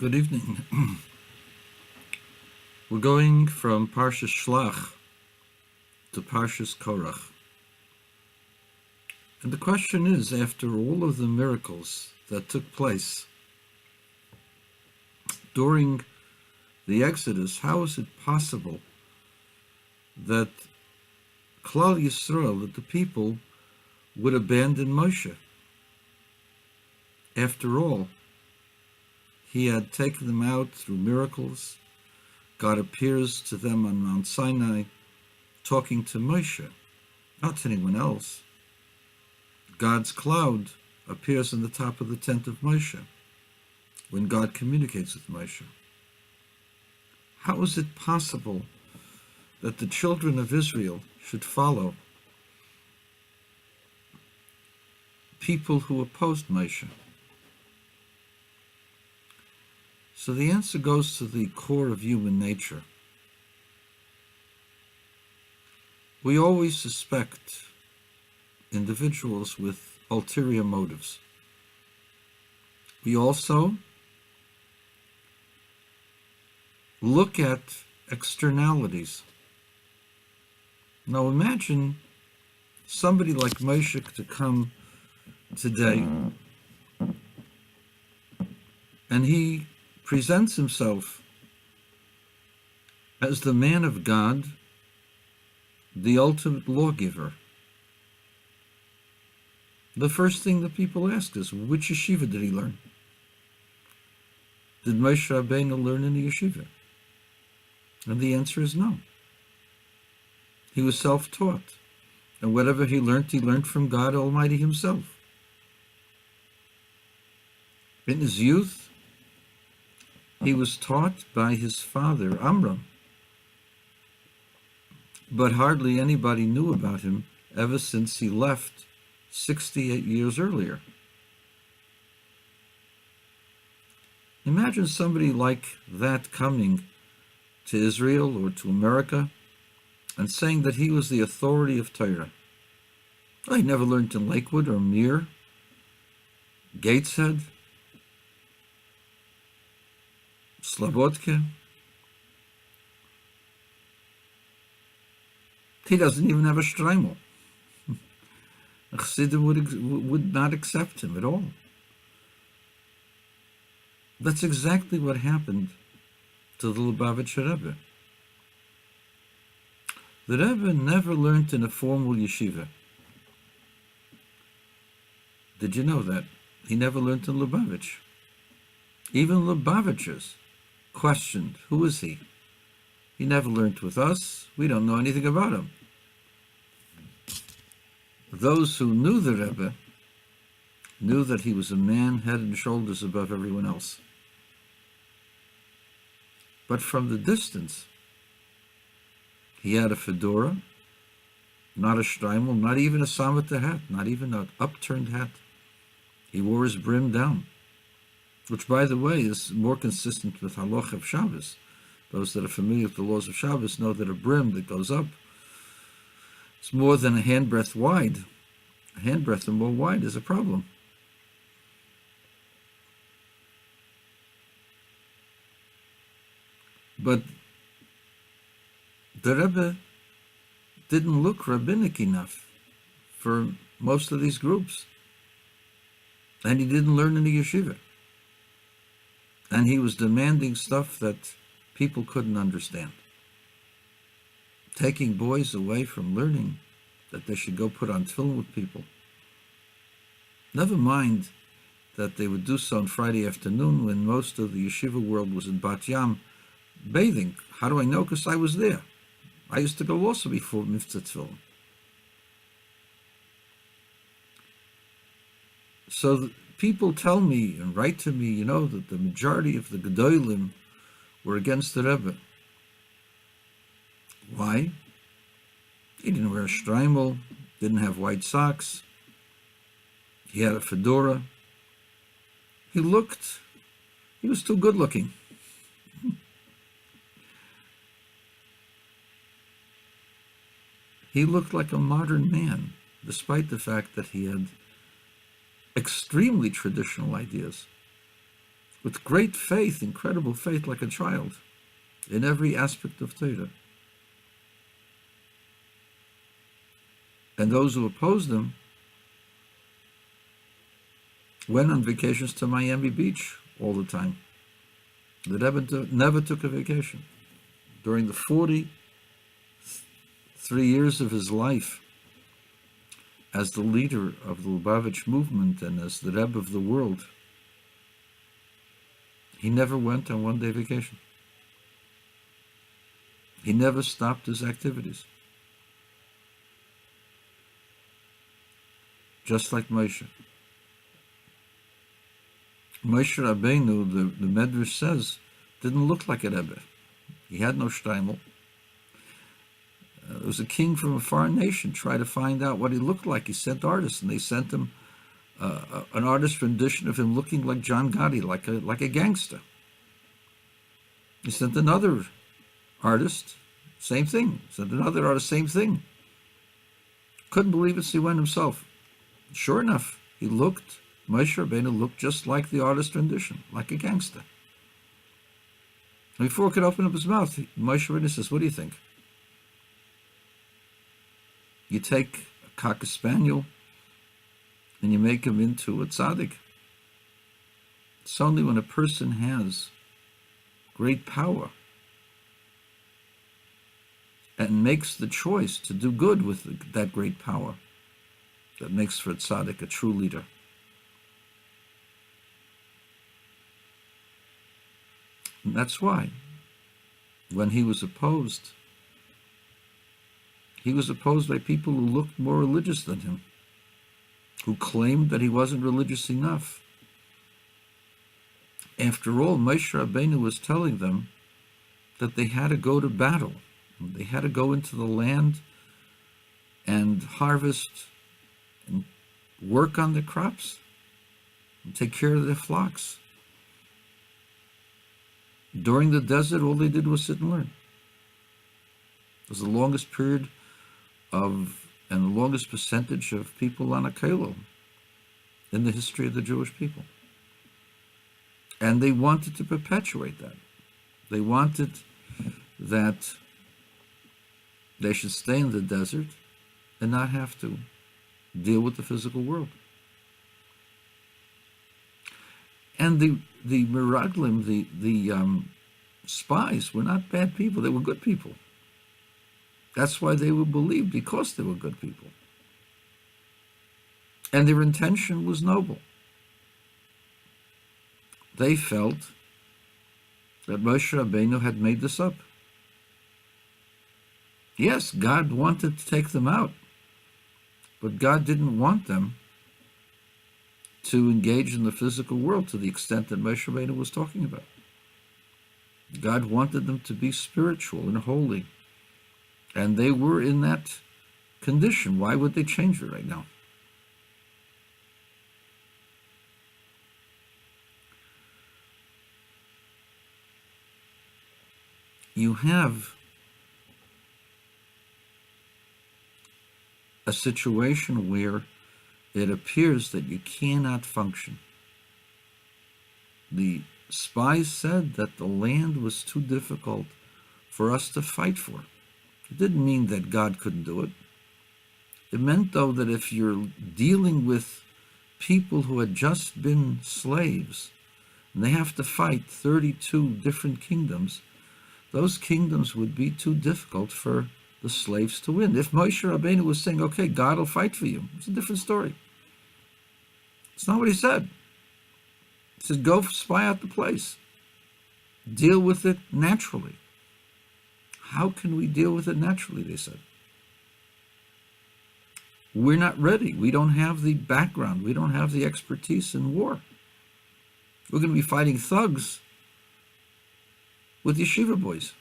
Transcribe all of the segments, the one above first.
Good evening. We're going from Parshas Shlach to Parshas Korach. And the question is, after all of the miracles that took place during the Exodus, how is it possible that Klal Yisrael, that the people, would abandon Moshe? After all, he had taken them out through miracles. God appears to them on Mount Sinai, talking to Moshe, not to anyone else. God's cloud appears on the top of the tent of Moshe when God communicates with Moshe. How is it possible that the children of Israel should follow people who opposed Moshe? So the answer goes to the core of human nature. We always suspect individuals with ulterior motives. We also look at externalities. Now imagine somebody like Moshe to come today, and he presents himself as the man of God, the ultimate lawgiver. The first thing that people ask is, which yeshiva did he learn? Did Moshe Rabbeinu learn in a yeshiva? And the answer is no. He was self-taught, and whatever he learned from God Almighty himself. In his youth, he was taught by his father, Amram, but hardly anybody knew about him ever since he left 68 years earlier. Imagine somebody like that coming to Israel or to America and saying that he was the authority of Torah. Oh, he never learned in Lakewood or Mir, Gateshead, Slobodka. He doesn't even have a shtreimel. A Chassidim would not accept him at all. That's exactly what happened to the Lubavitcher Rebbe. The Rebbe never learned in a formal yeshiva. Did you know that? He never learned in Lubavitch. Even Lubavitchers questioned, who is he? He never learned with us. We don't know anything about him. Those who knew the Rebbe knew that he was a man head and shoulders above everyone else. But from the distance, he had a fedora, not a shtreimel, not even a sameter hat, not even an upturned hat. He wore his brim down, which, by the way, is more consistent with halacha of Shabbos. Those that are familiar with the laws of Shabbos know that a brim that goes up is more than a handbreadth wide. A handbreadth and more wide is a problem. But the Rebbe didn't look rabbinic enough for most of these groups. And he didn't learn in the yeshiva. And he was demanding stuff that people couldn't understand. Taking boys away from learning that they should go put on tefillin with people. Never mind that they would do so on Friday afternoon when most of the yeshiva world was in Bat Yam bathing. How do I know? Because I was there. I used to go also before Mitzvah tefillin. So people tell me and write to me, that the majority of the Gedolim were against the Rebbe. Why? He didn't wear a shtreimel, didn't have white socks. He had a fedora. He was too good looking. He looked like a modern man, despite the fact that he had extremely traditional ideas. with great faith, incredible faith, like a child, in every aspect of Torah. And those who opposed him went on vacations to Miami Beach all the time. The Rebbe never took a vacation. During the 43 years of his life as the leader of the Lubavitch movement and as the Rebbe of the world, he never went on one-day vacation. He never stopped his activities. Just like Moshe. Moshe Rabbeinu, the Medrash says, didn't look like a Rebbe. He had no shteimel. There was a king from a foreign nation tried to find out what he looked like. He sent artists, and they sent him an artist rendition of him looking like John Gotti, like a gangster. He sent another artist, same thing. Sent another artist, same thing. Couldn't believe it, so he went himself. Sure enough, Moshe Rabbeinu looked just like the artist rendition, like a gangster. And before he could open up his mouth, Moshe Rabbeinu says, "What do you think? You take a cocker spaniel and you make him into a tzaddik. It's only when a person has great power and makes the choice to do good with that great power that makes for a tzaddik, a true leader." And that's why, when he was opposed by people who looked more religious than him, who claimed that he wasn't religious enough. After all, Moshe Rabbeinu was telling them that they had to go to battle. They had to go into the land and harvest and work on the crops and take care of their flocks. During the desert, all they did was sit and learn. It was the longest period and the longest percentage of people on a kelo in the history of the Jewish people. And they wanted to perpetuate that. They wanted that they should stay in the desert and not have to deal with the physical world. And the Meraglim, the spies, were not bad people. They were good people. That's why they were believed, because they were good people. And their intention was noble. They felt that Moshe Rabbeinu had made this up. Yes, God wanted to take them out, but God didn't want them to engage in the physical world to the extent that Moshe Rabbeinu was talking about. God wanted them to be spiritual and holy, and they were in that condition. Why would they change it right now? You have a situation where it appears that you cannot function. The spies said that the land was too difficult for us to fight for. It didn't mean that God couldn't do it. It meant, though, that if you're dealing with people who had just been slaves, and they have to fight 32 different kingdoms, those kingdoms would be too difficult for the slaves to win. If Moshe Rabbeinu was saying, okay, God will fight for you, it's a different story. It's not what he said. He said, go spy out the place. Deal with it naturally. How can we deal with it naturally, they said. We're not ready. We don't have the background. We don't have the expertise in war. We're going to be fighting thugs with yeshiva boys.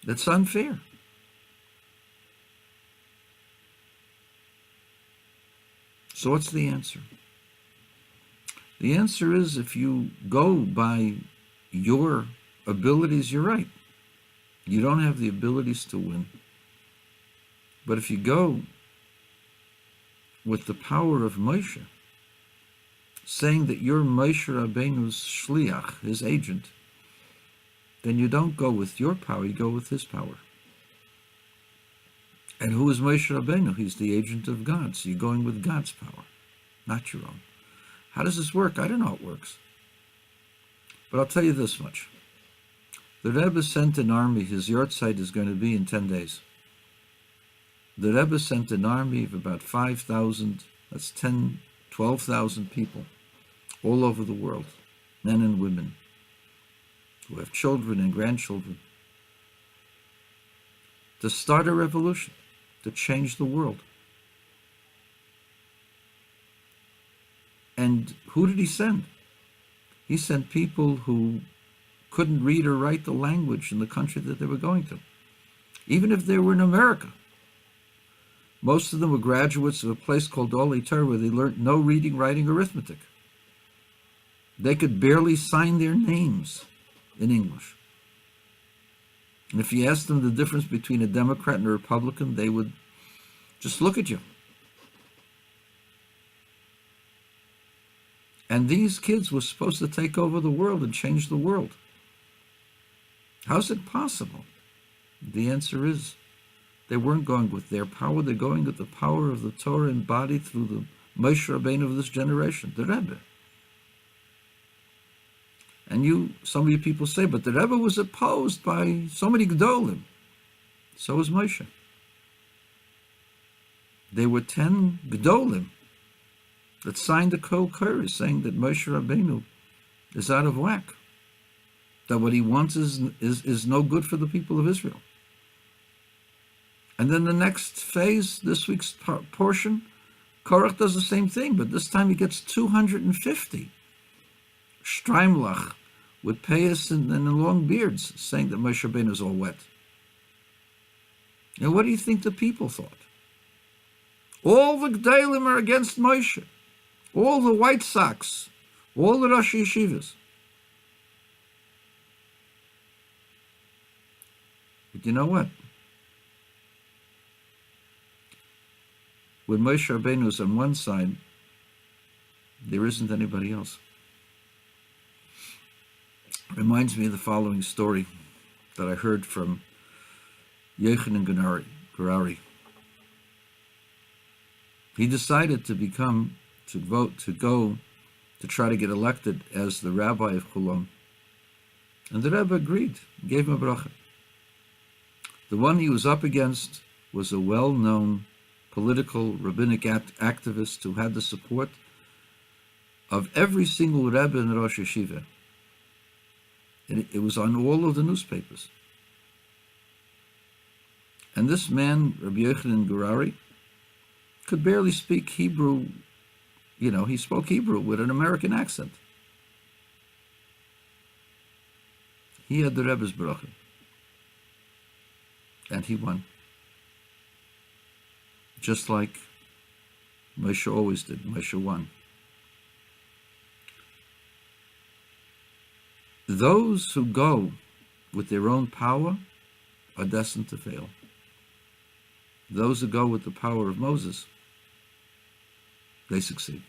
That's unfair. So what's the answer? The answer is, if you go by your abilities, you're right. You don't have the abilities to win. But if you go with the power of Moshe, saying that you're Moshe Rabbeinu's shliach, his agent, then you don't go with your power, you go with his power. And who is Moshe Rabbeinu? He's the agent of God, so you're going with God's power, not your own. How does this work? I don't know how it works. But I'll tell you this much. The Rebbe sent an army, his yahrzeit is going to be in 10 days. The Rebbe sent an army of about 5,000, that's 12,000 people, all over the world, men and women, who have children and grandchildren, to start a revolution, to change the world. And who did he send? He sent people who couldn't read or write the language in the country that they were going to, even if they were in America. Most of them were graduates of a place called Olei Torah, where they learned no reading, writing, arithmetic. They could barely sign their names in English. And if you asked them the difference between a Democrat and a Republican, they would just look at you. And these kids were supposed to take over the world and change the world. How's it possible? The answer is, they weren't going with their power, they're going with the power of the Torah embodied through the Moshe Rabbeinu of this generation, the Rebbe. And some of you people say, but the Rebbe was opposed by so many Gedolim. So was Moshe. There were 10 Gedolim that signed a Kol Korah saying that Moshe Rabbeinu is out of whack, that what he wants is no good for the people of Israel. And then the next phase, this week's portion, Korach does the same thing, but this time he gets 250 Streimlach with payas and long beards, saying that Moshe Rabbeinu is all wet. Now, what do you think the people thought? All the Gedolim are against Moshe. All the White Sox, all the Rosh Yeshivas. But you know what? When Moshe Rabbeinu is on one side, there isn't anybody else. Reminds me of the following story that I heard from Yochanan Gerari. He decided to go to try to get elected as the rabbi of Cholon. And the Rebbe agreed, gave him a bracha. The one he was up against was a well-known political rabbinic activist who had the support of every single Rebbe in Rosh Yeshiva. And it was on all of the newspapers. And this man, Rabbi Yochanan Gerari, could barely speak Hebrew. He spoke Hebrew with an American accent. He had the Rebbe's bracha. And he won. Just like Moshe always did. Moshe won. Those who go with their own power are destined to fail. Those who go with the power of Moses, they succeed.